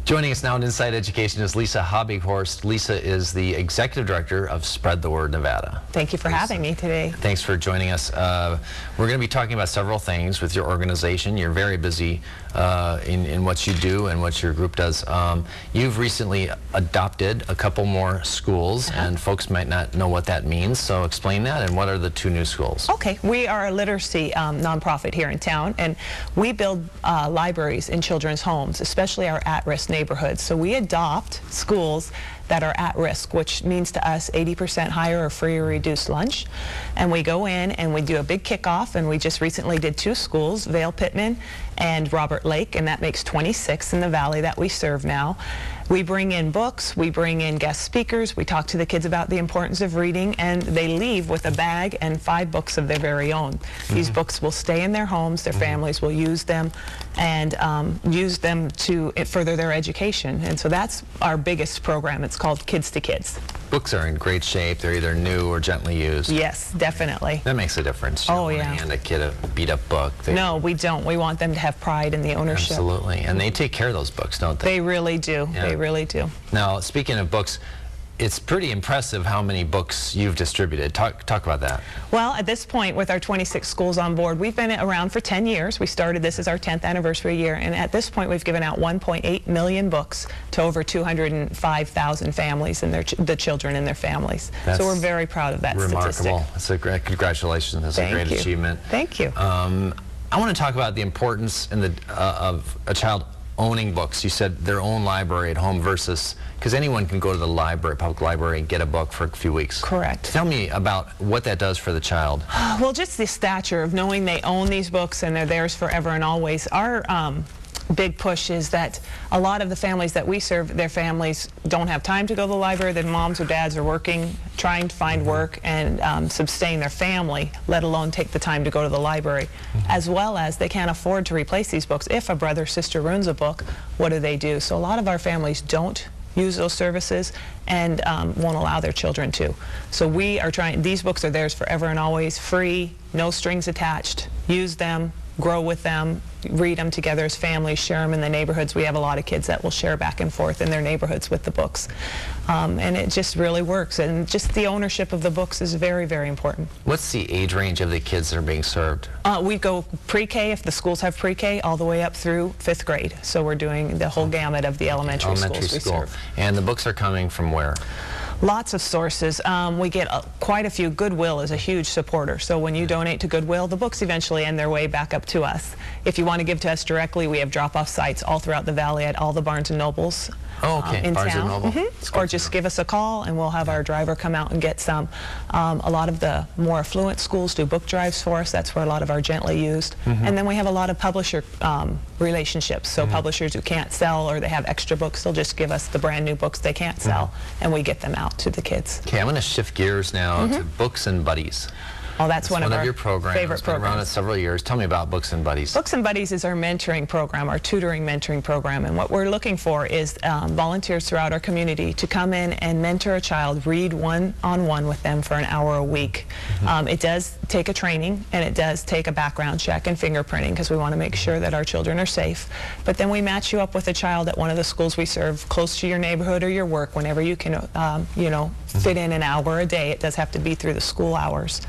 Joining us now in Inside Education is Lisa Hobbyhorst. Lisa is the Executive Director of Spread the Word Nevada. Thank you for having me today. Thanks for joining us. We're going to be talking about several things with your organization. You're very busy in what you do and what your group does. You've recently adopted a couple more schools, and folks might not know what that means, so explain that, and what are the two new schools? Okay, we are a literacy nonprofit here in town, and we build libraries in children's homes, especially our at-risk neighborhoods. So we adopt schools that are at risk, which means to us 80% higher or free or reduced lunch. And we go in and we do a big kickoff, and we just recently did two schools, Vale Pittman and Robert Lake, and that makes 26 in the valley that we serve now. We bring in books, we bring in guest speakers, we talk to the kids about the importance of reading, and they leave with a bag and 5 books of their very own. These books will stay in their homes, their families will use them, and use them to further their education. And so that's our biggest program. It's called Kids to Kids. Books are in great shape. They're either new or gently used. Yes, definitely. That makes a difference. You don't want to hand a kid a beat-up book. No, we don't. We want them to have pride in the ownership. Absolutely. And they take care of those books, don't they? They really do. Yeah. They really do. Now, speaking of books, it's pretty impressive how many books you've distributed. Talk about that. Well, at this point, with our 26 schools on board, we've been around for 10 years. We started this as our 10th anniversary year, and at this point, we've given out 1.8 million books to over 205,000 families and the children and their families. So we're very proud of that statistic. Remarkable. That's a great, congratulations. That's a great achievement. Thank you. I want to talk about the importance of a child owning books. You said their own library at home versus, because anyone can go to the library, public library, and get a book for a few weeks. Correct. Tell me about what that does for the child. Well, just the stature of knowing they own these books and they're theirs forever and always. Our big push is that a lot of the families that we serve, their families don't have time to go to the library. Their moms or dads are working, trying to find work and sustain their family, let alone take the time to go to the library, as well as they can't afford to replace these books. If a brother or sister ruins a book, what do? So a lot of our families don't use those services and won't allow their children to. So we are trying, these books are theirs forever and always, free, no strings attached. Use them, grow with them, read them together as families, share them in the neighborhoods. We have a lot of kids that will share back and forth in their neighborhoods with the books. And it just really works. And just the ownership of the books is very, very important. What's the age range of the kids that are being served? We go pre-K, if the schools have pre-K, all the way up through 5th grade. So we're doing the whole gamut of the elementary schools we serve. And the books are coming from where? Lots of sources. We get quite a few. Goodwill is a huge supporter. So when you donate to Goodwill, the books eventually end their way back up to us. If you want to give to us directly, we have drop-off sites all throughout the valley at all the Barnes & Nobles in Barnes town. & Noble. Or just give us a call and we'll have our driver come out and get some. A lot of the more affluent schools do book drives for us. That's where a lot of our gently used. And then we have a lot of publisher relationships. So publishers who can't sell or they have extra books, they'll just give us the brand new books they can't sell and we get them out to the kids. Okay, I'm going to shift gears now to Books and Buddies. Oh, that's one of our your programs. favorite It's been programs. around several years. Tell me about Books and Buddies. Books and Buddies is our mentoring program, our tutoring mentoring program, and what we're looking for is volunteers throughout our community to come in and mentor a child, read one-on-one with them for an hour a week. It does take a training, and it does take a background check and fingerprinting because we want to make sure that our children are safe. But then we match you up with a child at one of the schools we serve close to your neighborhood or your work whenever you can, you know, fit in an hour a day. It does have to be through the school hours.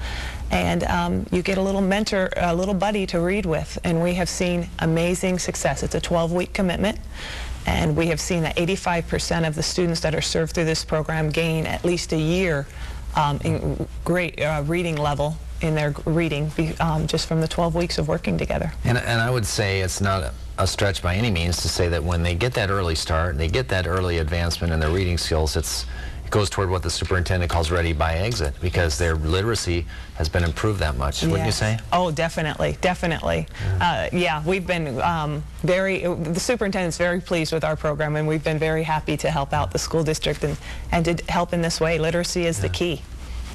And you get a little mentor, a little buddy to read with, and we have seen amazing success. It's a 12-week commitment, and we have seen that 85% of the students that are served through this program gain at least a year in great reading level in their reading just from the 12 weeks of working together. And I would say it's not a stretch by any means to say that when they get that early start, they get that early advancement in their reading skills, it goes toward what the superintendent calls ready by exit, because their literacy has been improved that much. Wouldn't you say? Oh, definitely, definitely. Yeah, we've been the superintendent's very pleased with our program, and we've been very happy to help out the school district and to help in this way. Literacy is the key.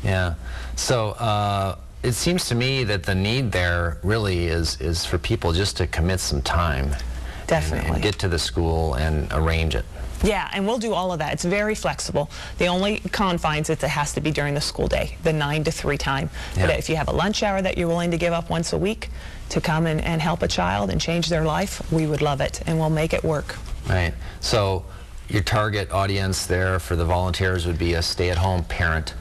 Yeah. So it seems to me that the need there really is for people just to commit some time. Definitely. And get to the school and arrange it. Yeah, and we'll do all of that. It's very flexible. The only confines is it has to be during the school day, the 9 to 3 time. But if you have a lunch hour that you're willing to give up once a week to come and help a child and change their life, we would love it, and we'll make it work. Right. So your target audience there for the volunteers would be a stay-at-home parent,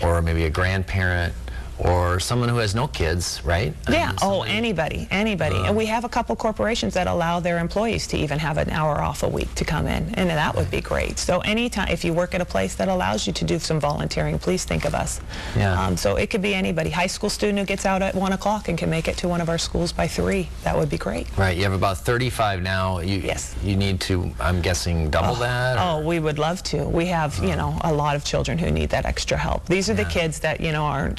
or maybe a grandparent, or someone who has no kids, right? Yeah, anybody. And we have a couple corporations that allow their employees to even have an hour off a week to come in, and that would be great. So anytime, if you work at a place that allows you to do some volunteering, please think of us. Yeah. So it could be anybody. High school student who gets out at 1 o'clock and can make it to one of our schools by 3. That would be great. Right, you have about 35 now. Yes. You need to, I'm guessing, double that? Or? Oh, we would love to. We have, you know, a lot of children who need that extra help. These are the kids that, you know,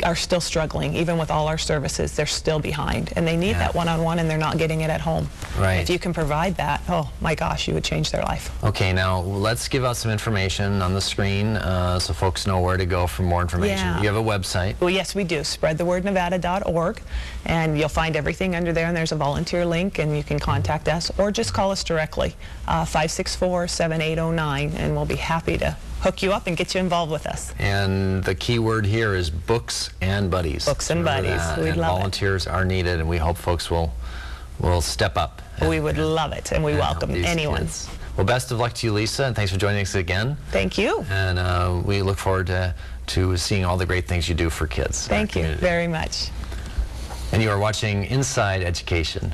are still struggling. Even with all our services, they're still behind, and they need that one-on-one, and they're not getting it at home. Right. If you can provide that, oh my gosh, you would change their life. Okay, now let's give out some information on the screen so folks know where to go for more information. Yeah. You have a website. Well, yes, we do. Spreadthewordnevada.org, and you'll find everything under there, and there's a volunteer link, and you can contact us or just call us directly, 564-7809, and we'll be happy to hook you up and get you involved with us. And the key word here is books and buddies. Books and Remember buddies. that. We'd and love volunteers are needed, and we hope folks will step up. We would love it, and we welcome anyone. Kids. Well, best of luck to you, Lisa, and thanks for joining us again. Thank you. And we look forward to seeing all the great things you do for kids. Thank you very much. And you are watching Inside Education.